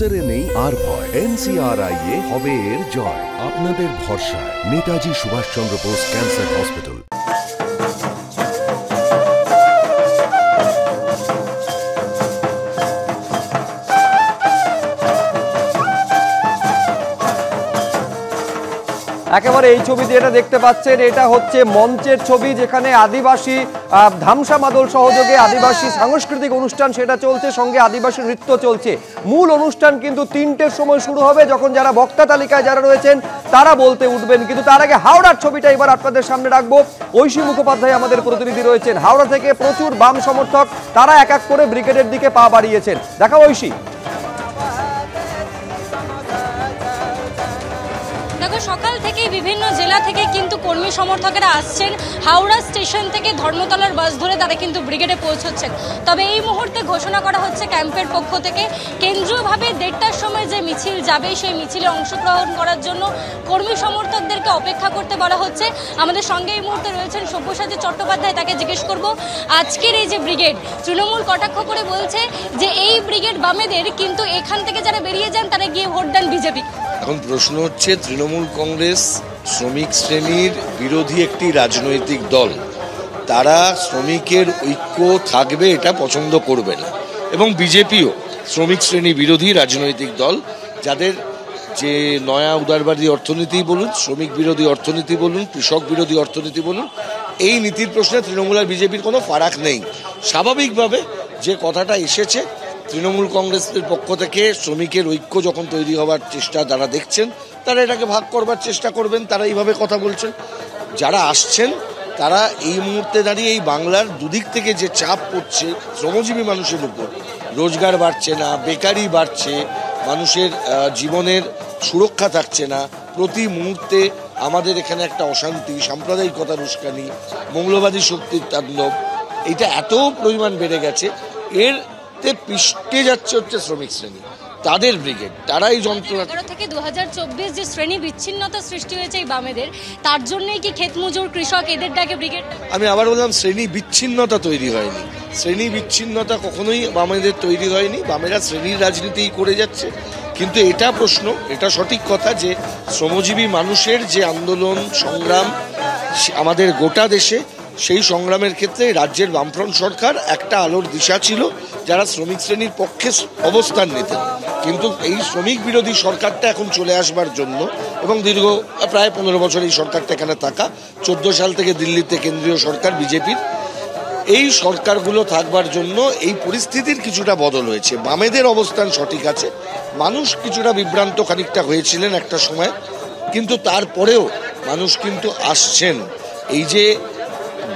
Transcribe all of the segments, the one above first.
ক্যান্সারে নেই আর ভয়। NCRI এ হবে এর জয়। আপনাদের ভরসা নেতাজি সুভাষচন্দ্র বোস ক্যান্সার হসপিটাল। একেবারে এই ছবিতে যেটা দেখতে পাচ্ছেন এটা হচ্ছে মঞ্চের ছবি, যেখানে আদিবাসী ধামসা মাদল সহযোগে আদিবাসী সাংস্কৃতিক অনুষ্ঠান সেটা চলছে, সঙ্গে আদিবাসী নৃত্য চলছে। মূল অনুষ্ঠান কিন্তু 3টের সময় শুরু হবে, যখন যারা বক্তা তালিকায় যারা রয়েছেন তারা বলতে উঠবেন। কিন্তু তার আগে হাওড়ার ছবিটা এবার আপনাদের সামনে রাখবো। ঐশী মুখোপাধ্যায় আমাদের প্রতিনিধি রয়েছেন হাওড়া থেকে। প্রচুর বাম সমর্থক, তারা এক এক করে ব্রিগেডের দিকে পা বাড়িয়েছেন। দেখাও ঐশী। সকাল থেকে বিভিন্ন জেলা থেকে কিন্তু কর্মী সমর্থকেরা আসছেন। হাওড়া স্টেশন থেকে ধর্মতলার বাস ধরে তারা কিন্তু ব্রিগেডে পৌঁছচ্ছেন। তবে এই মুহূর্তে ঘোষণা করা হচ্ছে ক্যাম্পের পক্ষ থেকে কেন্দ্রীয়ভাবে 1:30টার সময় যে মিছিল যাবে সেই মিছিলে অংশগ্রহণ করার জন্য কর্মী সমর্থকদেরকে অপেক্ষা করতে বলা হচ্ছে। আমাদের সঙ্গে এই মুহূর্তে রয়েছেন সব্যসাচী চট্টোপাধ্যায়, তাকে জিজ্ঞেস করব আজকের এই যে ব্রিগেড, তৃণমূল কটাক্ষ করে বলছে যে এই ব্রিগেড বামেদের, কিন্তু এখান থেকে যারা বেরিয়ে যান তারা গিয়ে ভোট দেন বিজেপি। এখন প্রশ্ন হচ্ছে, তৃণমূল কংগ্রেস শ্রমিক শ্রেণীর বিরোধী একটি রাজনৈতিক দল, তারা শ্রমিকের ঐক্য থাকবে এটা পছন্দ করবে না, এবং বিজেপিও শ্রমিক শ্রেণী বিরোধী রাজনৈতিক দল, যাদের যে নয়া উদারবাদী অর্থনীতি বলুন, শ্রমিক বিরোধী অর্থনীতি বলুন, কৃষক বিরোধী অর্থনীতি বলুন, এই নীতির প্রশ্নে তৃণমূল আর বিজেপির কোনো ফারাক নেই। স্বাভাবিকভাবে যে কথাটা এসেছে, তৃণমূল কংগ্রেসের পক্ষ থেকে শ্রমিকের ঐক্য যখন তৈরি হওয়ার চেষ্টা তারা দেখছেন, তারা এটাকে ভাগ করবার চেষ্টা করবেন, তারা এইভাবে কথা বলছেন। যারা আসছেন তারা এই মুহূর্তে দাঁড়িয়ে এই বাংলার দুদিক থেকে যে চাপ পড়ছে শ্রমজীবী মানুষের উপর, রোজগার বাড়ছে না, বেকারি বাড়ছে, মানুষের জীবনের সুরক্ষা থাকছে না, প্রতি মুহূর্তে আমাদের এখানে একটা অশান্তি, সাম্প্রদায়িকতার উস্কানি, মৌলবাদী শক্তির তাণ্ডব, এটা এত পরিমাণ বেড়ে গেছে, এর পিষ্টে যাচ্ছে হচ্ছে শ্রমিক শ্রেণী, তাদের ব্রিগেড, তারাই যন্ত্রণা। 2011 থেকে 2024 যে শ্রেণী বিচ্ছিন্নতা সৃষ্টি হয়েছে এই বামেদের, তার জন্যই কি ক্ষেত মজুর, কৃষক এদের ডাকে ব্রিগেড? আমি আবার বললাম, শ্রেণী বিচ্ছিন্নতা তৈরি হয়নি, শ্রেণী বিচ্ছিন্নতা কখনোই বামেদের তৈরি হয়নি, বামেরা শ্রেণীর রাজনীতি করে যাচ্ছে। কিন্তু এটা প্রশ্ন, এটা সঠিক কথা যে শ্রমজীবী মানুষের যে আন্দোলন সংগ্রাম আমাদের গোটা দেশে, সেই সংগ্রামের ক্ষেত্রে রাজ্যের বামফ্রন্ট সরকার একটা আলোর দিশা ছিল, যারা শ্রমিক শ্রেণীর পক্ষে অবস্থান নিতেন। কিন্তু এই শ্রমিক বিরোধী সরকারটা এখন চলে আসবার জন্য, এবং দীর্ঘ প্রায় 15 বছর এই সরকারটা এখানে থাকা, 14 সাল থেকে দিল্লিতে কেন্দ্রীয় সরকার বিজেপির, এই সরকারগুলো থাকবার জন্য এই পরিস্থিতির কিছুটা বদল হয়েছে। বামেদের অবস্থান সঠিক আছে, মানুষ কিছুটা বিভ্রান্ত খানিকটা হয়েছিলেন একটা সময়, কিন্তু তারপরেও মানুষ কিন্তু আসছেন। এই যে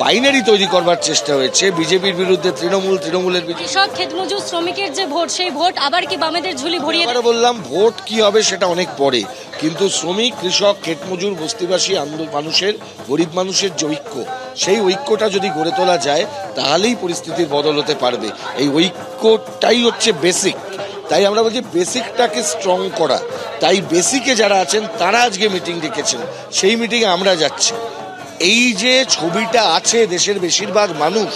বাইনারি তৈরি করবার চেষ্টা হয়েছে বিজেপির বিরুদ্ধে তৃণমূল, তৃণমূলের কৃষক, ক্ষেতমজুর, শ্রমিকের যে ভোট, সেই ভোট আবার কি বামেদের ঝুলি ভরিয়ে? বললাম, ভোট কি হবে সেটা অনেক পরে, কিন্তু শ্রমিক, কৃষক, ক্ষেতমজুর, বস্তিবাসী মানুষের, গরিব মানুষের যে ঐক্য, সেই ঐক্যটা যদি গড়ে তোলা যায় তাহলেই পরিস্থিতির বদল হতে পারবে। এই ঐক্যটাই হচ্ছে বেসিক, তাই আমরা বলছি বেসিকটাকে স্ট্রং করা। তাই বেসিকে যারা আছেন তারা আজকে মিটিং ডেকেছেন, সেই মিটিংয়ে আমরা যাচ্ছি। এই যে ছবিটা আছে, দেশের বেশিরভাগ মানুষ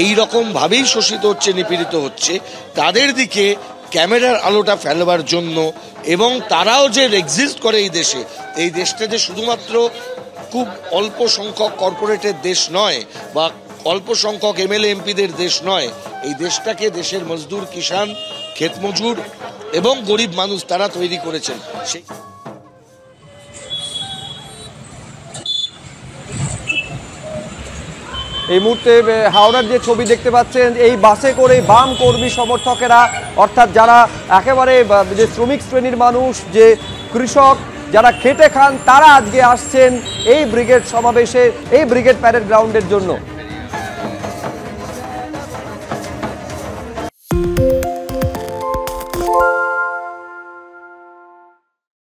এই রকম ভাবেই শোষিত হচ্ছে, নিপীড়িত হচ্ছে, তাদের দিকে ক্যামেরার আলোটা ফেলবার জন্য, এবং তারাও যে এক্সিস্ট করে এই দেশটা যে শুধুমাত্র খুব অল্প সংখ্যক কর্পোরেটের দেশ নয়, বা অল্প সংখ্যক MLA MPদের দেশ নয়, এই দেশটাকে দেশের মজদুর, কিষান, ক্ষেতমজুর এবং গরিব মানুষ তারা তৈরি করেছেন। সেই এই মুহূর্তে হাওড়ার যে ছবি দেখতে পাচ্ছেন, এই বাসে করে বাম কর্মী সমর্থকেরা, অর্থাৎ যারা একেবারে যে শ্রমিক শ্রেণীর মানুষ, যে কৃষক, যারা খেটে খান, তারা আজকে আসছেন এই ব্রিগেড সমাবেশে, এই ব্রিগেড প্যারেড গ্রাউন্ডের জন্য।